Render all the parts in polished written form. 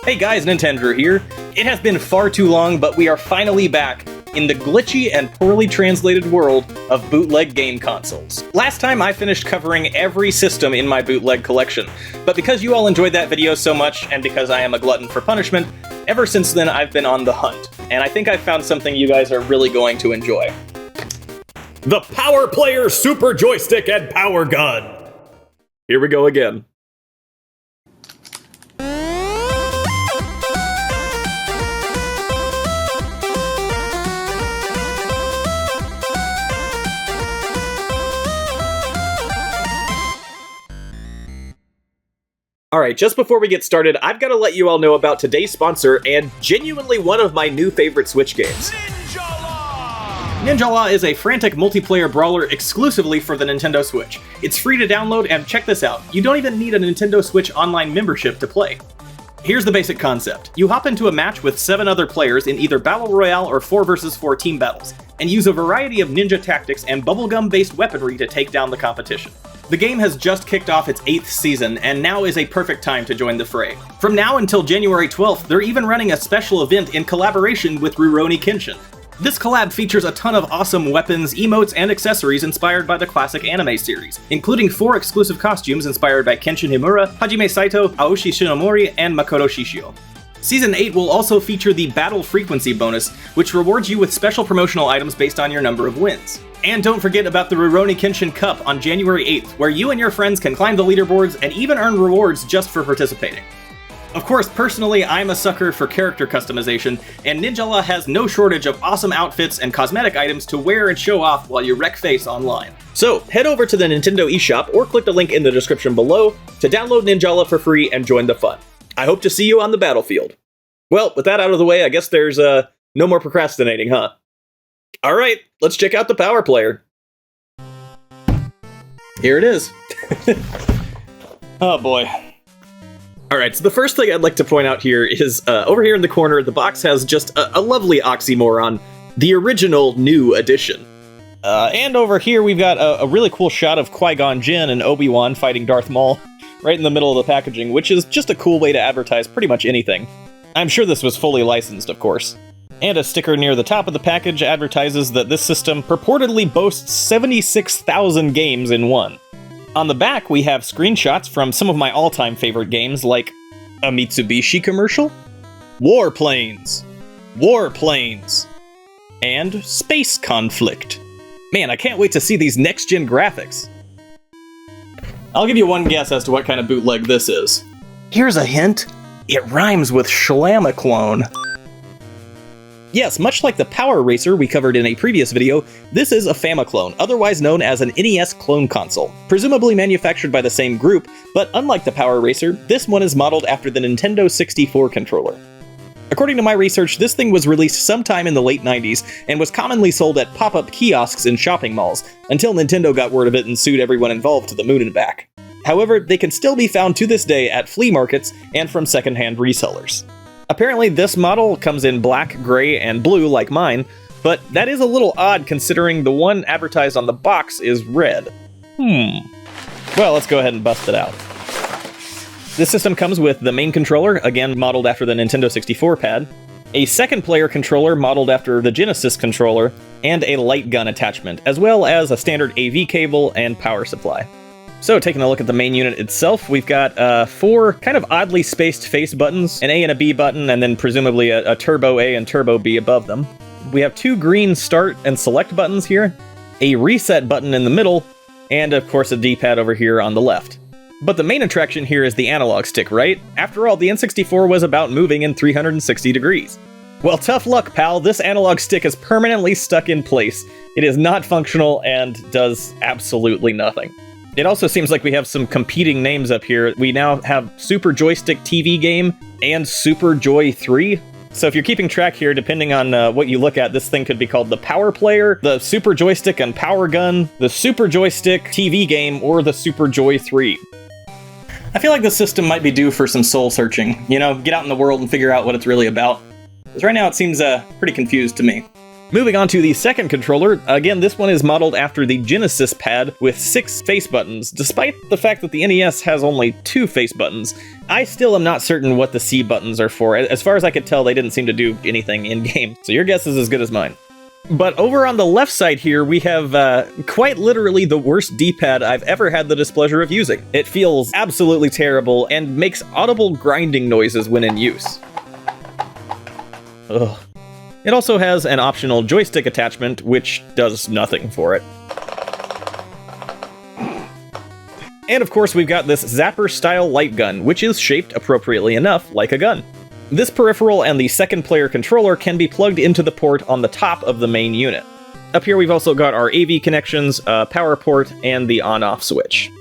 Hey guys, Nintendrew here. It has been far too long, but we are finally back in the glitchy and poorly translated world of bootleg game consoles. Last time I finished covering every system in my bootleg collection, but because you all enjoyed that video so much, and because I am a glutton for punishment, ever since then I've been on the hunt, and I think I've found something you guys are really going to enjoy. The Power Player Super Joystick and Power Gun! Here we go again. Alright, just before we get started, I've got to let you all know about today's sponsor, and genuinely one of my new favorite Switch games. Ninjala! Ninjala is a frantic multiplayer brawler exclusively for the Nintendo Switch. It's free to download, and check this out, you don't even need a Nintendo Switch Online membership to play. Here's the basic concept. You hop into a match with 7 other players in either Battle Royale or 4 vs 4 team battles, and use a variety of ninja tactics and bubblegum-based weaponry to take down the competition. The game has just kicked off its 8th season, and now is a perfect time to join the fray. From now until January 12th, they're even running a special event in collaboration with Rurouni Kenshin. This collab features a ton of awesome weapons, emotes, and accessories inspired by the classic anime series, including 4 exclusive costumes inspired by Kenshin Himura, Hajime Saito, Aoshi Shinomori, and Makoto Shishio. Season 8 will also feature the Battle Frequency bonus, which rewards you with special promotional items based on your number of wins. And don't forget about the Rurouni Kenshin Cup on January 8th, where you and your friends can climb the leaderboards and even earn rewards just for participating. Of course, personally, I'm a sucker for character customization, and Ninjala has no shortage of awesome outfits and cosmetic items to wear and show off while you wreck face online. So, head over to the Nintendo eShop or click the link in the description below to download Ninjala for free and join the fun. I hope to see you on the battlefield. Well, with that out of the way, I guess there's no more procrastinating, huh? Alright, let's check out the Power Player. Here it is. Oh boy. Alright, so the first thing I'd like to point out here is, over here in the corner, the box has just a lovely oxymoron, the original new edition. And over here we've got a really cool shot of Qui-Gon Jinn and Obi-Wan fighting Darth Maul right in the middle of the packaging, which is just a cool way to advertise pretty much anything. I'm sure this was fully licensed, of course. And a sticker near the top of the package advertises that this system purportedly boasts 76,000 games in one. On the back, we have screenshots from some of my all-time favorite games, like a Mitsubishi commercial, Warplanes, and Space Conflict. Man, I can't wait to see these next-gen graphics. I'll give you one guess as to what kind of bootleg this is. Here's a hint. It rhymes with Shlama-clone. Yes, much like the Power Racer we covered in a previous video, this is a Famiclone, otherwise known as an NES clone console, presumably manufactured by the same group, but unlike the Power Racer, this one is modeled after the Nintendo 64 controller. According to my research, this thing was released sometime in the late 90s, and was commonly sold at pop-up kiosks in shopping malls, until Nintendo got word of it and sued everyone involved to the moon and back. However, they can still be found to this day at flea markets and from secondhand resellers. Apparently this model comes in black, gray, and blue like mine, but that is a little odd considering the one advertised on the box is red. Well, let's go ahead and bust it out. This system comes with the main controller, again modeled after the Nintendo 64 pad, a second player controller modeled after the Genesis controller, and a light gun attachment, as well as a standard AV cable and power supply. So, taking a look at the main unit itself, we've got 4 kind of oddly spaced face buttons, an A and a B button, and then presumably a Turbo A and Turbo B above them. We have 2 green start and select buttons here, a reset button in the middle, and of course a D-pad over here on the left. But the main attraction here is the analog stick, right? After all, the N64 was about moving in 360 degrees. Well, tough luck, pal. This analog stick is permanently stuck in place. It is not functional and does absolutely nothing. It also seems like we have some competing names up here. We now have Super Joystick TV Game and Super Joy 3. So if you're keeping track here, depending on what you look at, this thing could be called the Power Player, the Super Joystick and Power Gun, the Super Joystick TV Game, or the Super Joy 3. I feel like this system might be due for some soul searching. You know, get out in the world and figure out what it's really about. Because right now it seems pretty confused to me. Moving on to the second controller, again this one is modeled after the Genesis pad with 6 face buttons. Despite the fact that the NES has only 2 face buttons, I still am not certain what the C buttons are for. As far as I could tell, they didn't seem to do anything in-game, so your guess is as good as mine. But over on the left side here, we have quite literally the worst D-pad I've ever had the displeasure of using. It feels absolutely terrible and makes audible grinding noises when in use. Ugh. It also has an optional joystick attachment, which does nothing for it. And of course we've got this zapper-style light gun, which is shaped appropriately enough like a gun. This peripheral and the second player controller can be plugged into the port on the top of the main unit. Up here we've also got our AV connections, power port, and the on-off switch.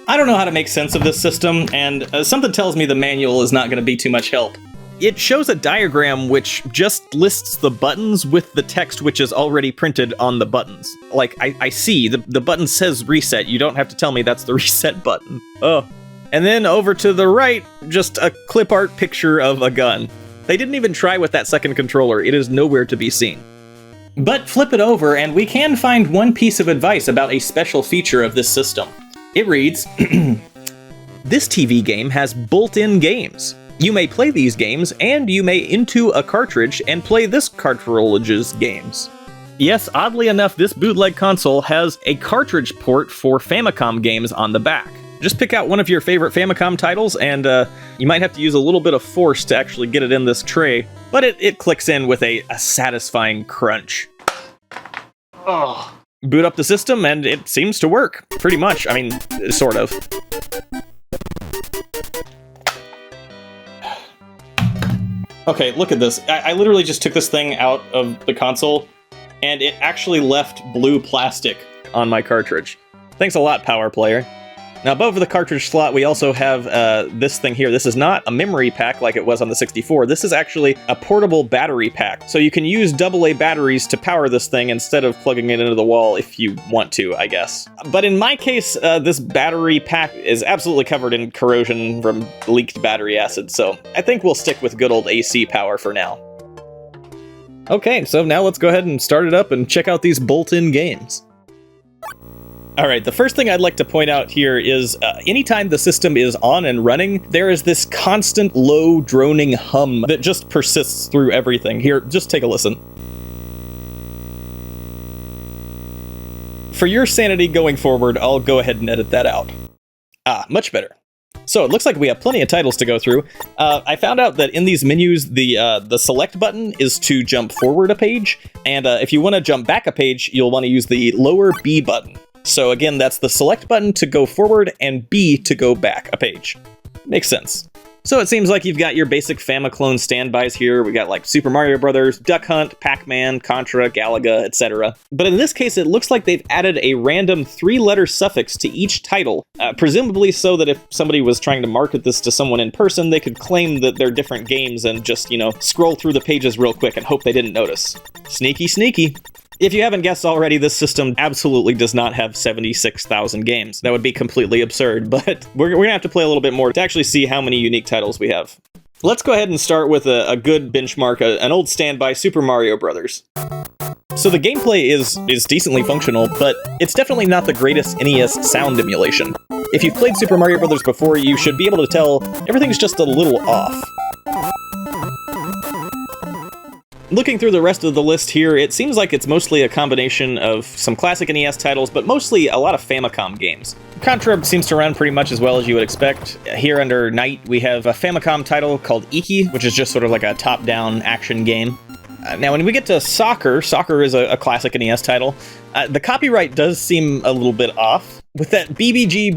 I don't know how to make sense of this system, and something tells me the manual is not going to be too much help. It shows a diagram which just lists the buttons with the text which is already printed on the buttons. Like, I see, the button says reset, you don't have to tell me that's the reset button. Oh. And then over to the right, just a clip art picture of a gun. They didn't even try with that second controller, it is nowhere to be seen. But flip it over and we can find one piece of advice about a special feature of this system. It reads, "This TV game has bolt-in games. You may play these games, and you may into a cartridge and play this cartridge's games." Yes, oddly enough, this bootleg console has a cartridge port for Famicom games on the back. Just pick out one of your favorite Famicom titles, and you might have to use a little bit of force to actually get it in this tray, but it clicks in with a satisfying crunch. Oh. Boot up the system, and it seems to work. Pretty much. I mean, sort of. Okay, look at this. I literally just took this thing out of the console, and it actually left blue plastic on my cartridge. Thanks a lot, Power Player. Now, above the cartridge slot, we also have this thing here. This is not a memory pack like it was on the 64. This is actually a portable battery pack. So you can use AA batteries to power this thing instead of plugging it into the wall if you want to, I guess. But in my case, this battery pack is absolutely covered in corrosion from leaked battery acid, so I think we'll stick with good old AC power for now. Okay, so now let's go ahead and start it up and check out these bolt-in games. Alright, the first thing I'd like to point out here is anytime the system is on and running, there is this constant low droning hum that just persists through everything. Here, just take a listen. For your sanity going forward, I'll go ahead and edit that out. Ah, much better. So it looks like we have plenty of titles to go through. I found out that in these menus, the select button is to jump forward a page, and if you want to jump back a page, you'll want to use the lower B button. So again, that's the select button to go forward and B to go back a page. Makes sense. So it seems like you've got your basic Famiclone standbys here. We got like Super Mario Bros., Duck Hunt, Pac-Man, Contra, Galaga, etc. But in this case, it looks like they've added a random 3-letter suffix to each title, presumably so that if somebody was trying to market this to someone in person, they could claim that they're different games and just, scroll through the pages real quick and hope they didn't notice. Sneaky, sneaky. If you haven't guessed already, this system absolutely does not have 76,000 games. That would be completely absurd, but we're gonna have to play a little bit more to actually see how many unique titles we have. Let's go ahead and start with a good benchmark, an old standby, Super Mario Bros. So the gameplay is decently functional, but it's definitely not the greatest NES sound emulation. If you've played Super Mario Bros. Before, you should be able to tell everything's just a little off. Looking through the rest of the list here, it seems like it's mostly a combination of some classic NES titles, but mostly a lot of Famicom games. Contra seems to run pretty much as well as you would expect. Here under Night, we have a Famicom title called Iki, which is just sort of like a top-down action game. Now, when we get to Soccer is a classic NES title. The copyright does seem a little bit off. With that BBG,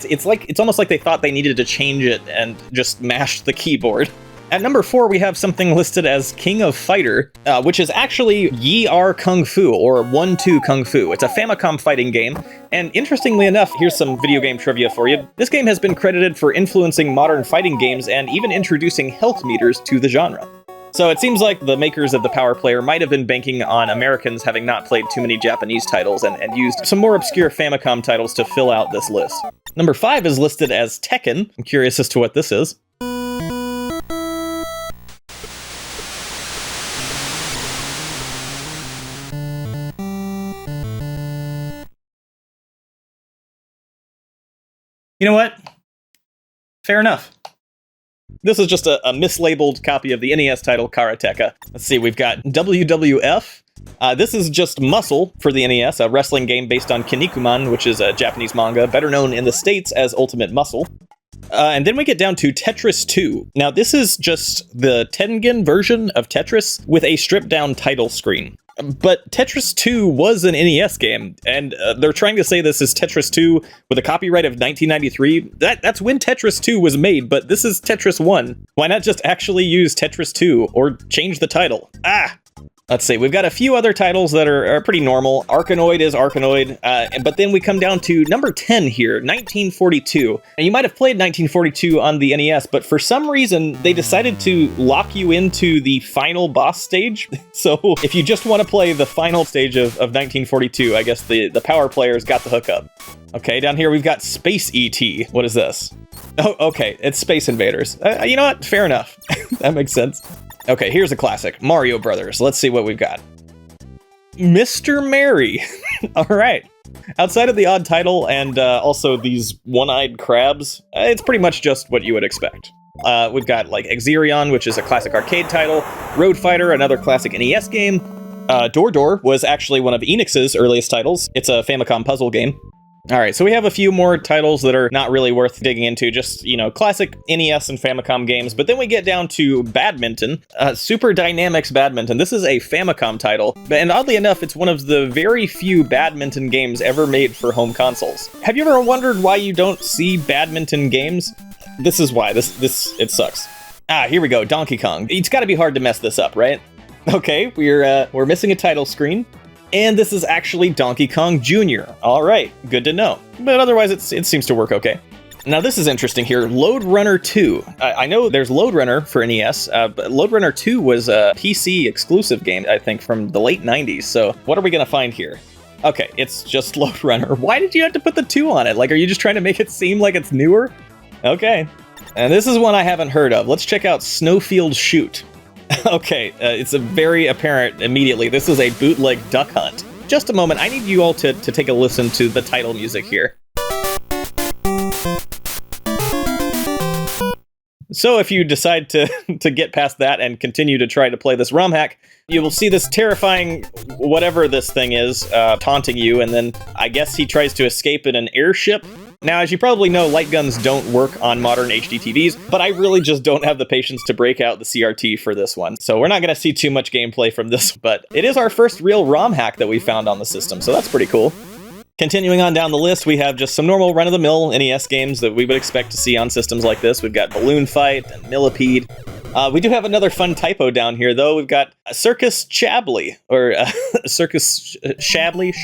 it's almost like they thought they needed to change it and just mashed the keyboard. At number 4, we have something listed as King of Fighter, which is actually Yi Ar Kung Fu, or 1-2 Kung Fu. It's a Famicom fighting game, and interestingly enough, here's some video game trivia for you. This game has been credited for influencing modern fighting games and even introducing health meters to the genre. So it seems like the makers of the Power Player might have been banking on Americans having not played too many Japanese titles and used some more obscure Famicom titles to fill out this list. Number 5 is listed as Tekken. I'm curious as to what this is. You know what? Fair enough. This is just a mislabeled copy of the NES title Karateka. Let's see, we've got WWF. This is just Muscle for the NES, a wrestling game based on Kinnikuman, which is a Japanese manga, better known in the States as Ultimate Muscle. And then we get down to Tetris 2. Now, this is just the Tengen version of Tetris with a stripped-down title screen. But Tetris 2 was an NES game, and they're trying to say this is Tetris 2 with a copyright of 1993. That's when Tetris 2 was made, but this is Tetris 1. Why not just actually use Tetris 2, or change the title? Let's see, we've got a few other titles that are pretty normal. Arkanoid is Arkanoid, but then we come down to number 10 here, 1942. And you might have played 1942 on the NES, but for some reason, they decided to lock you into the final boss stage. So if you just want to play the final stage of 1942, I guess the power players got the hookup. Okay, down here we've got Space ET. What is this? Oh, okay, it's Space Invaders. You know what? Fair enough. That makes sense. Okay, here's a classic, Mario Brothers. Let's see what we've got. Mr. Mary. All right. Outside of the odd title and also these one-eyed crabs, it's pretty much just what you would expect. We've got like Exerion, which is a classic arcade title, Road Fighter, another classic NES game. Door was actually one of Enix's earliest titles. It's a Famicom puzzle game. All right, so we have a few more titles that are not really worth digging into, just, you know, classic NES and Famicom games. But then we get down to Badminton, Super Dynamics Badminton. This is a Famicom title, and oddly enough, it's one of the very few badminton games ever made for home consoles. Have you ever wondered why you don't see badminton games? This is why. It sucks. Here we go, Donkey Kong. It's got to be hard to mess this up, right? Okay, we're missing a title screen. And this is actually Donkey Kong Jr. All right, good to know. But otherwise, it seems to work okay. Now, this is interesting here. Lode Runner 2. I know there's Lode Runner for NES, but Lode Runner 2 was a PC exclusive game, I think, from the late 90s. So what are we going to find here? Okay, it's just Lode Runner. Why did you have to put the 2 on it? Like, are you just trying to make it seem like it's newer? Okay. And this is one I haven't heard of. Let's check out Snowfield Shoot. Okay, it's a very apparent immediately. This is a bootleg duck hunt. Just a moment, I need you all to take a listen to the title music here. So if you decide to get past that and continue to try to play this ROM hack, you will see this terrifying whatever this thing is taunting you, and then I guess he tries to escape in an airship. Now, as you probably know, light guns don't work on modern HD TVs, but I really just don't have the patience to break out the CRT for this one. So we're not going to see too much gameplay from this, but it is our first real ROM hack that we found on the system, so that's pretty cool. Continuing on down the list, we have just some normal run-of-the-mill NES games that we would expect to see on systems like this. We've got Balloon Fight and Millipede. We do have another fun typo down here, though. We've got Circus Chablis, or Circus Chablis.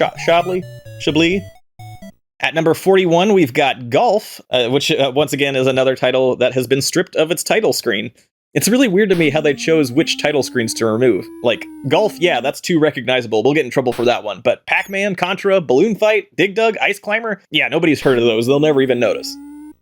At number 41, we've got Golf, which once again is another title that has been stripped of its title screen. It's really weird to me how they chose which title screens to remove. Like, Golf, yeah, that's too recognizable. We'll get in trouble for that one. But Pac-Man, Contra, Balloon Fight, Dig Dug, Ice Climber, yeah, nobody's heard of those. They'll never even notice.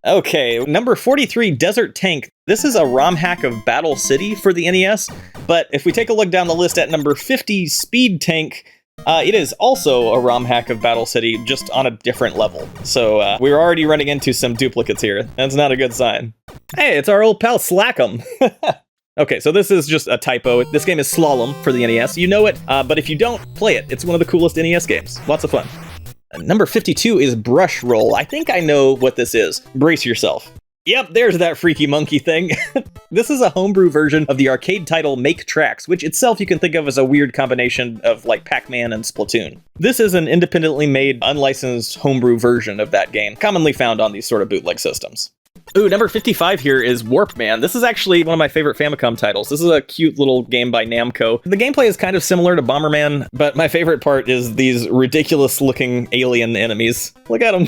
Okay, number 43, Desert Tank. This is a ROM hack of Battle City for the NES. But if we take a look down the list at number 50, Speed Tank, it is also a ROM hack of Battle City, just on a different level. So we're already running into some duplicates here. That's not a good sign. Hey, it's our old pal Slackum. Okay, so this is just a typo. This game is Slalom for the NES. You know it, but if you don't, play it. It's one of the coolest NES games. Lots of fun. Number 52 is Brush Roll. I think I know what this is. Brace yourself. Yep, there's that freaky monkey thing. This is a homebrew version of the arcade title Make Tracks, which itself you can think of as a weird combination of like Pac-Man and Splatoon. This is an independently made, unlicensed homebrew version of that game, commonly found on these sort of bootleg systems. Ooh, number 55 here is Warp Man. This is actually one of my favorite Famicom titles. This is a cute little game by Namco. The gameplay is kind of similar to Bomberman, but my favorite part is these ridiculous-looking alien enemies. Look at them.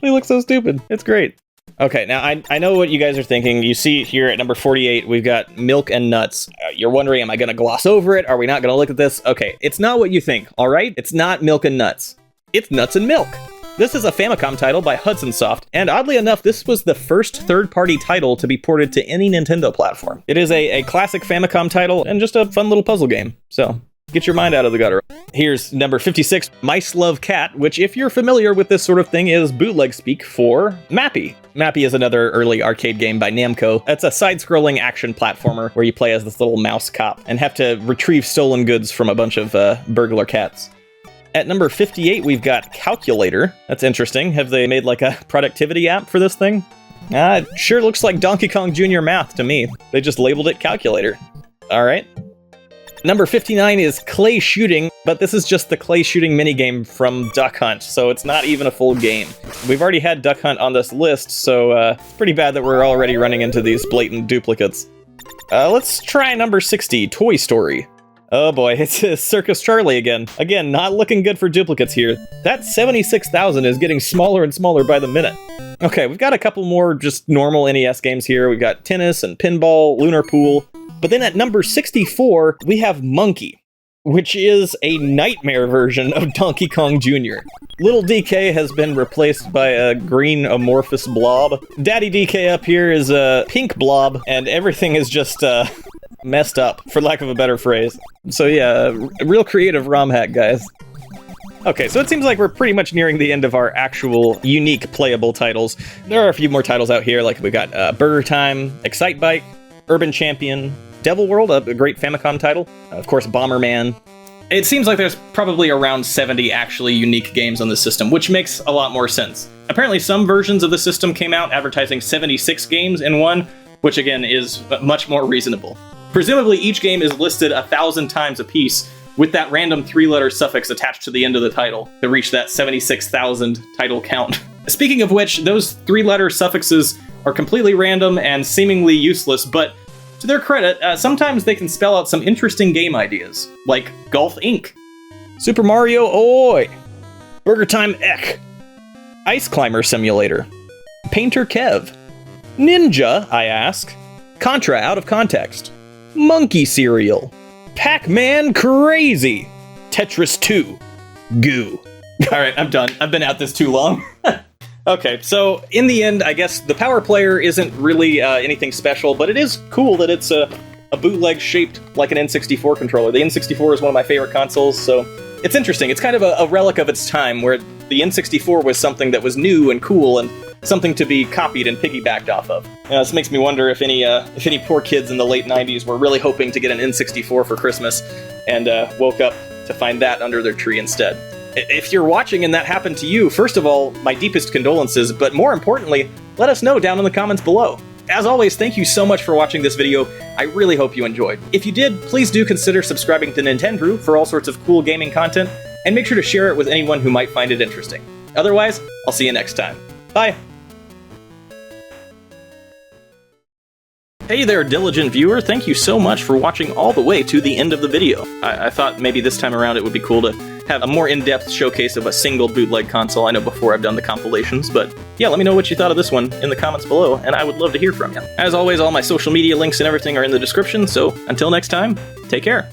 They look so stupid. It's great. Okay, now I know what you guys are thinking. You see here at number 48, we've got Milk and Nuts. You're wondering, am I going to gloss over it? Are we not going to look at this? Okay, it's not what you think, all right? It's not Milk and Nuts. It's Nuts and Milk. This is a Famicom title by Hudson Soft, and oddly enough, this was the first third-party title to be ported to any Nintendo platform. It is a classic Famicom title and just a fun little puzzle game, so Get your mind out of the gutter. Here's number 56, Mice Love Cat, which, if you're familiar with this sort of thing, is bootleg speak for Mappy. Mappy is another early arcade game by Namco. It's a side-scrolling action platformer where you play as this little mouse cop and have to retrieve stolen goods from a bunch of burglar cats. At number 58, we've got Calculator. That's interesting. Have they made like a productivity app for this thing? It sure looks like Donkey Kong Jr. Math to me. They just labeled it Calculator. All right. Number 59 is Clay Shooting, but this is just the clay shooting minigame from Duck Hunt, so it's not even a full game. We've already had Duck Hunt on this list, so it's pretty bad that we're already running into these blatant duplicates. Let's try number 60, Toy Story. Oh boy, it's Circus Charlie again. Again, not looking good for duplicates here. That 76,000 is getting smaller and smaller by the minute. Okay, we've got a couple more just normal NES games here. We've got tennis and pinball, Lunar Pool. But then at number 64, we have Monkey, which is a nightmare version of Donkey Kong Jr. Little DK has been replaced by a green amorphous blob. Daddy DK up here is a pink blob, and everything is just messed up, for lack of a better phrase. So yeah, real creative ROM hack, guys. Okay, so it seems like we're pretty much nearing the end of our actual unique playable titles. There are a few more titles out here, like we got Burger Time, Excite Bike, Urban Champion, Devil World, a great Famicom title, of course Bomberman. It seems like there's probably around 70 actually unique games on the system, which makes a lot more sense. Apparently some versions of the system came out advertising 76 games in one, which again is much more reasonable. Presumably each game is listed 1,000 times a piece, with that random 3-letter suffix attached to the end of the title to reach that 76,000 title count. Speaking of which, those 3-letter suffixes are completely random and seemingly useless, but to their credit, sometimes they can spell out some interesting game ideas, like Golf Inc., Super Mario Oi, Burger Time Ek, Ice Climber Simulator, Painter Kev, Ninja, I ask, Contra Out of Context, Monkey Cereal, Pac-Man Crazy, Tetris 2, Goo. Alright, I'm done. I've been at this too long. Okay, so in the end, I guess the Power Player isn't really anything special, but it is cool that it's a bootleg shaped like an N64 controller. The N64 is one of my favorite consoles, so it's interesting. It's kind of a relic of its time, where the N64 was something that was new and cool and something to be copied and piggybacked off of. This makes me wonder if any poor kids in the late 90s were really hoping to get an N64 for Christmas and woke up to find that under their tree instead. If you're watching and that happened to you, first of all, my deepest condolences, but more importantly, let us know down in the comments below. As always, thank you so much for watching this video. I really hope you enjoyed. If you did, please do consider subscribing to Nintendrew for all sorts of cool gaming content, and make sure to share it with anyone who might find it interesting. Otherwise, I'll see you next time. Bye! Hey there, diligent viewer. Thank you so much for watching all the way to the end of the video. I thought maybe this time around it would be cool to have a more in-depth showcase of a single bootleg console. I know before I've done the compilations, but yeah, let me know what you thought of this one in the comments below, and I would love to hear from you. As always, all my social media links and everything are in the description, so until next time, take care.